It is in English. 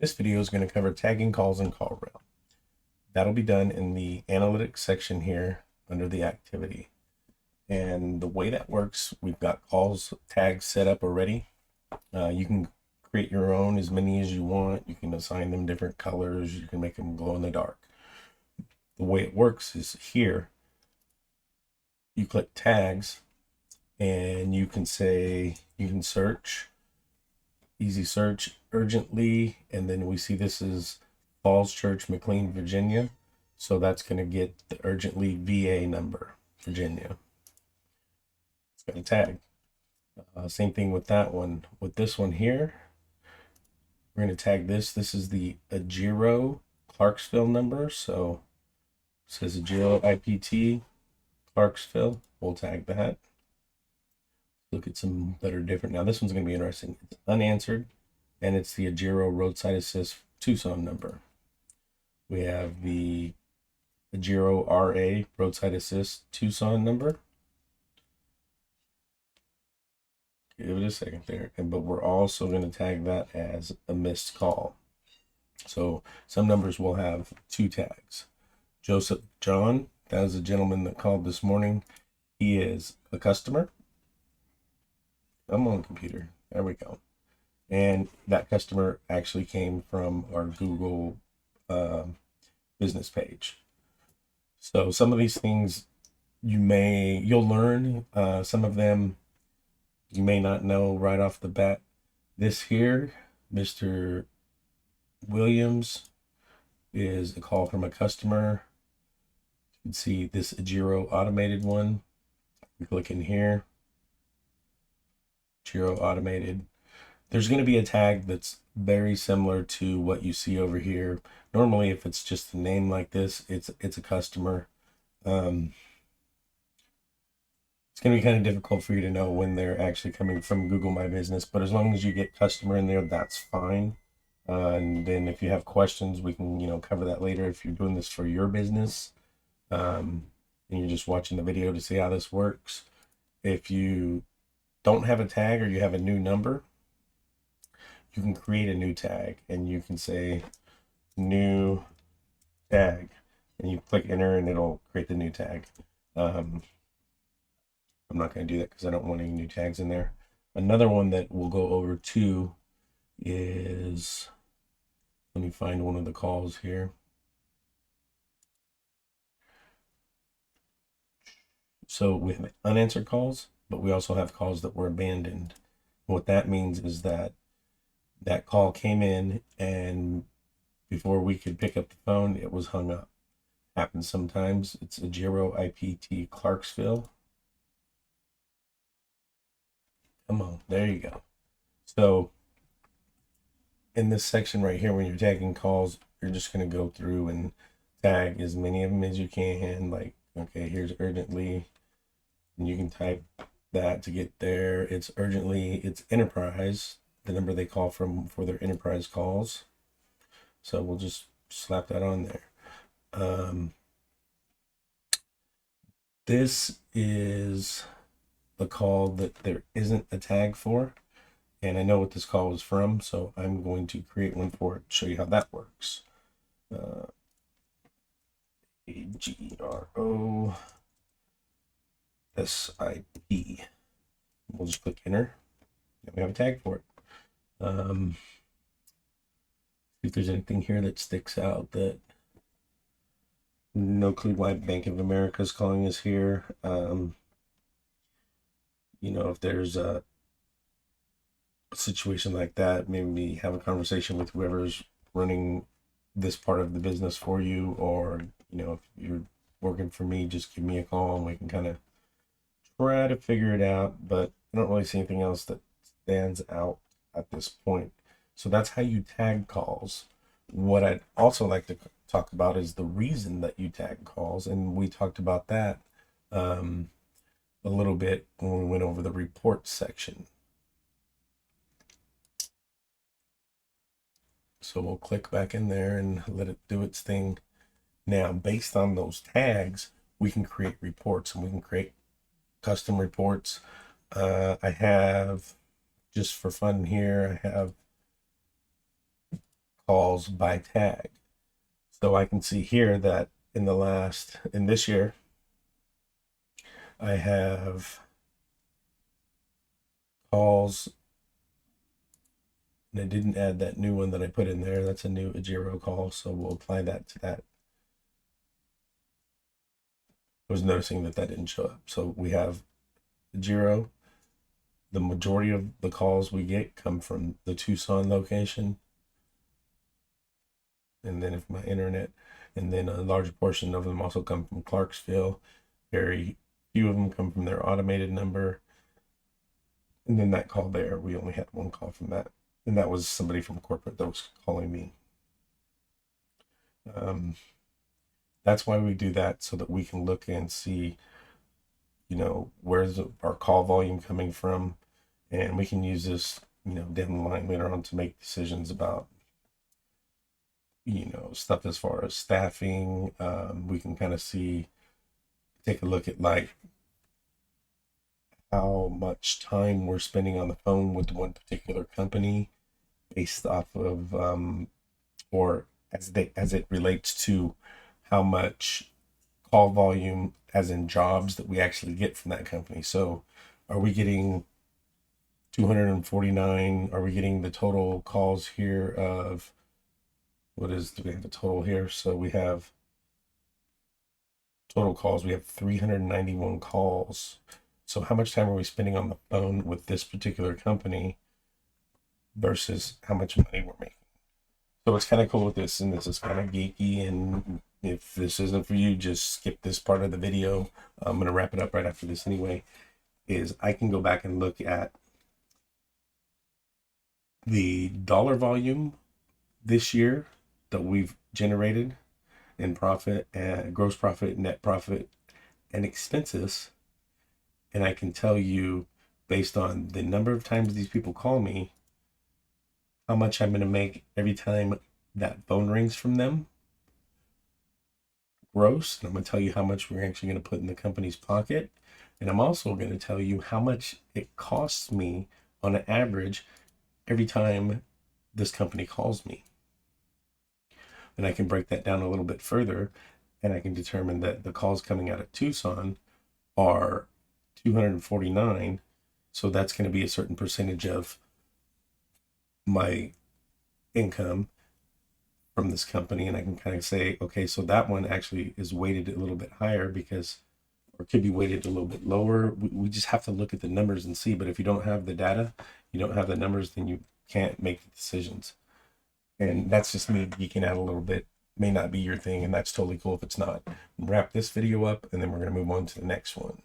This video is going to cover tagging calls in CallRail. That'll be done in the analytics section here under the activity. And the way that works, we've got calls tags set up already. You can create your own, as many as you want. You can assign them different colors. You can make them glow in the dark. The way it works is here, you click tags and you can say, you can search, easy search, urgently, and then we see this is Falls Church, McLean, Virginia. So that's going to get the urgently VA number, Virginia. It's got a tag. Same thing with that one. With this one here, we're going to tag this. This is the Agiro Clarksville number. So it says Agiro IPT Clarksville. We'll tag that. Look at some that are different. Now this one's going to be interesting. It's unanswered, and it's the Agiro Roadside Assist Tucson number. We have the Agiro RA Roadside Assist Tucson number. Give it a second there. But we're also going to tag that as a missed call. So some numbers will have two tags. Joseph John, that was a gentleman that called this morning. He is a customer. Come on, computer. There we go. And that customer actually came from our Google business page. So some of these things you'll learn. Some of them you may not know right off the bat. This here, Mr. Williams, is a call from a customer. You can see this Agiro automated one. We click in here. Agiro automated. There's going to be a tag that's very similar to what you see over here. Normally, if it's just a name like this, it's a customer. It's going to be kind of difficult for you to know when they're actually coming from Google My Business, but as long as you get customer in there, that's fine. And then if you have questions, we can, cover that later if you're doing this for your business. And you're just watching the video to see how this works. If you don't have a tag or you have a new number, you can create a new tag and you can say new tag and you click enter and it'll create the new tag. I'm not going to do that because I don't want any new tags in there. Another one that we'll go over too is, let me find one of the calls here. So we have unanswered calls, but we also have calls that were abandoned. What that means is that that call came in and before we could pick up the phone, it was hung up. Happens sometimes. It's Agiro IPT Clarksville. Come on, there you go. So in this section right here, when you're tagging calls, you're just going to go through and tag as many of them as you can. Like, okay, here's urgently, and you can type that to get there. It's urgently, it's enterprise, the number they call from for their enterprise calls. So we'll just slap that on there. This is the call that there isn't a tag for, and I know what this call was from, so I'm going to create one for it, show you how that works. Agro SIP. We'll just click enter, and we have a tag for it. See if there's anything here that sticks out. That no clue why Bank of America is calling us here. If there's a situation like that, maybe have a conversation with whoever's running this part of the business for you, or if you're working for me, just give me a call and we can kind of try to figure it out. But I don't really see anything else that stands out at this point. So that's how you tag calls. What I'd also like to talk about is the reason that you tag calls, and we talked about that a little bit when we went over the report section. So we'll click back in there and let it do its thing. Now, based on those tags, we can create reports and we can create custom reports. I have, just for fun here, I have calls by tag. So I can see here that in this year, I have calls, and I didn't add that new one that I put in there. That's a new Ajiro call, so we'll apply that to that. I was noticing that didn't show up. So we have Ajiro. The majority of the calls we get come from the Tucson location. And then if my internet, and then a large portion of them also come from Clarksville. Very few of them come from their automated number. And then that call there, we only had one call from that. And that was somebody from corporate that was calling me. That's why we do that, so that we can look and see, where's our call volume coming from. And we can use this, down the line later on to make decisions about, stuff as far as staffing. We can kind of take a look at like how much time we're spending on the phone with one particular company based off of, or as it relates to how much call volume, as in jobs, that we actually get from that company. So are we getting 249? Are we getting the total calls here of, do we have the total here? So we have total calls. We have 391 calls. So how much time are we spending on the phone with this particular company versus how much money we're making? So it's kind of cool with this, and this is kind of geeky, and if this isn't for you, just skip this part of the video. I'm going to wrap it up right after this anyway. Is I can go back and look at the dollar volume this year that we've generated in profit, and gross profit, net profit, and expenses. And I can tell you, based on the number of times these people call me, how much I'm going to make every time that phone rings from them, gross. And I'm going to tell you how much we're actually going to put in the company's pocket. And I'm also going to tell you how much it costs me on an average every time this company calls me. And I can break that down a little bit further, and I can determine that the calls coming out of Tucson are 249. So that's going to be a certain percentage of my income from this company. And I can kind of say, okay, so that one actually is weighted a little bit higher because, or could be weighted a little bit lower. We just have to look at the numbers and see. But if you don't have the data, you don't have the numbers, then you can't make the decisions. And that's just me geeking out a little bit. May not be your thing, and that's totally cool if it's not. Wrap this video up, and then we're going to move on to the next one.